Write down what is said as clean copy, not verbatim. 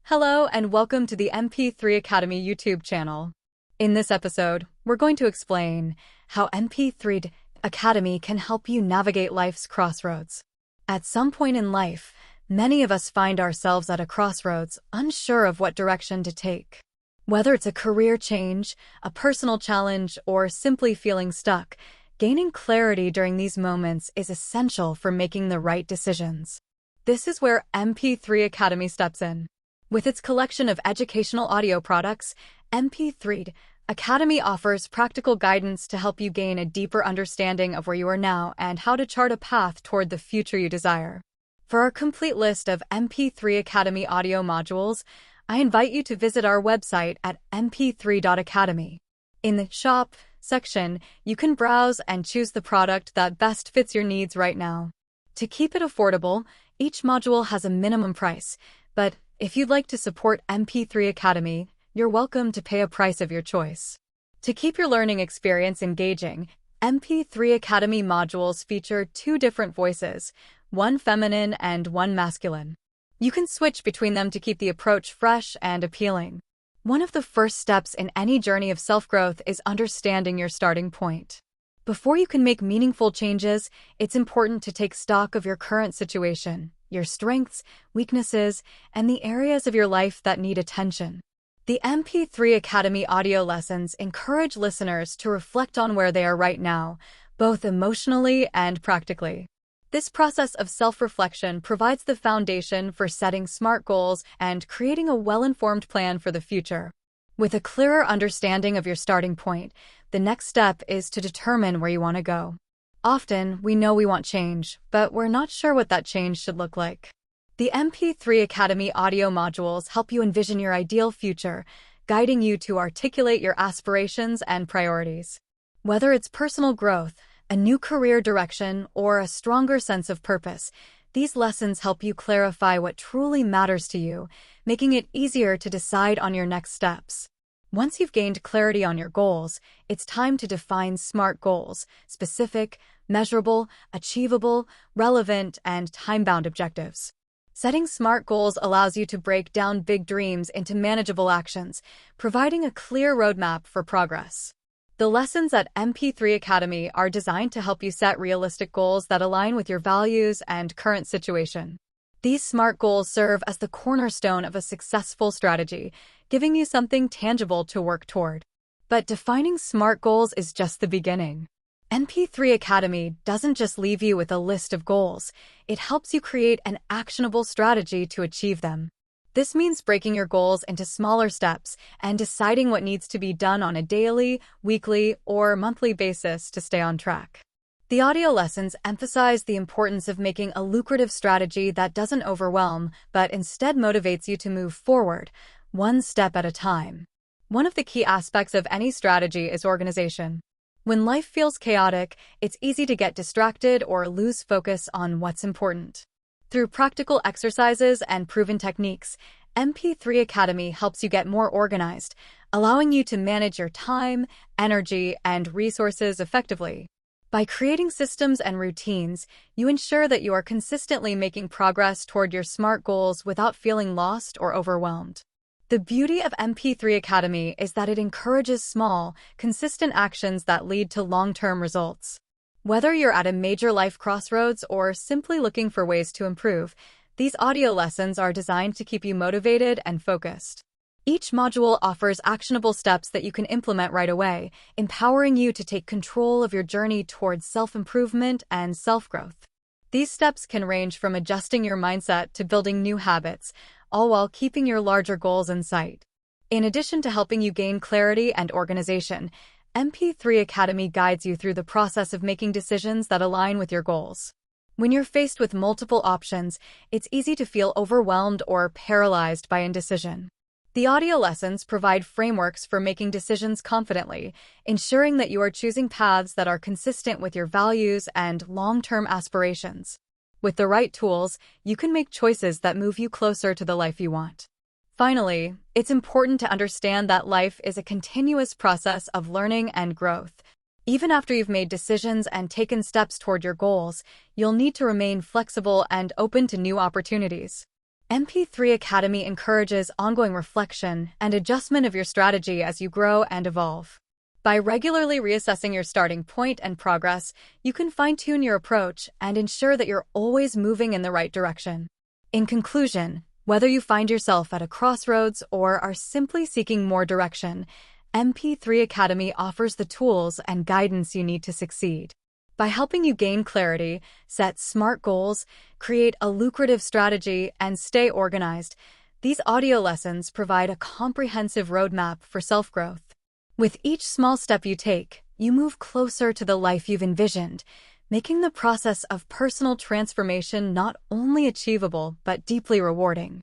Hello and welcome to the mp3 Academy YouTube channel. In this episode, we're going to explain how mp3.Academy can help you navigate life's crossroads. At some point in life, many of us find ourselves at a crossroads, unsure of what direction to take. Whether it's a career change, a personal challenge, or simply feeling stuck, gaining clarity during these moments is essential for making the right decisions. This is where mp3 Academy steps in. With its collection of educational audio products, mp3.Academy offers practical guidance to help you gain a deeper understanding of where you are now and how to chart a path toward the future you desire. For our complete list of mp3 Academy audio modules, I invite you to visit our website at mp3.Academy. In the Shop section, you can browse and choose the product that best fits your needs right now. To keep it affordable, each module has a minimum price, but if you'd like to support mp3 Academy, you're welcome to pay a price of your choice. To keep your learning experience engaging, mp3 Academy modules feature two different voices, one feminine and one masculine. You can switch between them to keep the approach fresh and appealing. One of the first steps in any journey of self-growth is understanding your starting point. Before you can make meaningful changes, it's important to take stock of your current situation, your strengths, weaknesses, and the areas of your life that need attention. The mp3 Academy audio lessons encourage listeners to reflect on where they are right now, both emotionally and practically. This process of self-reflection provides the foundation for setting SMART goals and creating a well-informed plan for the future. With a clearer understanding of your starting point, the next step is to determine where you want to go. Often, we know we want change, but we're not sure what that change should look like. The mp3 Academy audio modules help you envision your ideal future, guiding you to articulate your aspirations and priorities. Whether it's personal growth, a new career direction, or a stronger sense of purpose, these lessons help you clarify what truly matters to you, making it easier to decide on your next steps. Once you've gained clarity on your goals, it's time to define SMART goals: specific, measurable, achievable, relevant, and time-bound objectives. Setting SMART goals allows you to break down big dreams into manageable actions, providing a clear roadmap for progress. The lessons at mp3 Academy are designed to help you set realistic goals that align with your values and current situation. These SMART goals serve as the cornerstone of a successful strategy, giving you something tangible to work toward. But defining SMART goals is just the beginning. mp3 Academy doesn't just leave you with a list of goals, it helps you create an actionable strategy to achieve them. This means breaking your goals into smaller steps and deciding what needs to be done on a daily, weekly, or monthly basis to stay on track. The audio lessons emphasize the importance of making a lucrative strategy that doesn't overwhelm, but instead motivates you to move forward, one step at a time. One of the key aspects of any strategy is organization. When life feels chaotic, it's easy to get distracted or lose focus on what's important. Through practical exercises and proven techniques, mp3 Academy helps you get more organized, allowing you to manage your time, energy, and resources effectively. By creating systems and routines, you ensure that you are consistently making progress toward your SMART goals without feeling lost or overwhelmed. The beauty of mp3 Academy is that it encourages small, consistent actions that lead to long-term results. Whether you're at a major life crossroads or simply looking for ways to improve, these audio lessons are designed to keep you motivated and focused. Each module offers actionable steps that you can implement right away, empowering you to take control of your journey towards self-improvement and self-growth. These steps can range from adjusting your mindset to building new habits, all while keeping your larger goals in sight. In addition to helping you gain clarity and organization, mp3 Academy guides you through the process of making decisions that align with your goals. When you're faced with multiple options, it's easy to feel overwhelmed or paralyzed by indecision. The audio lessons provide frameworks for making decisions confidently, ensuring that you are choosing paths that are consistent with your values and long-term aspirations. With the right tools, you can make choices that move you closer to the life you want. Finally, it's important to understand that life is a continuous process of learning and growth. Even after you've made decisions and taken steps toward your goals, you'll need to remain flexible and open to new opportunities. mp3 Academy encourages ongoing reflection and adjustment of your strategy as you grow and evolve. By regularly reassessing your starting point and progress, you can fine-tune your approach and ensure that you're always moving in the right direction. In conclusion, whether you find yourself at a crossroads or are simply seeking more direction, mp3 Academy offers the tools and guidance you need to succeed. By helping you gain clarity, set smart goals, create a lucrative strategy, and stay organized, these audio lessons provide a comprehensive roadmap for self-growth. With each small step you take, you move closer to the life you've envisioned, making the process of personal transformation not only achievable but deeply rewarding.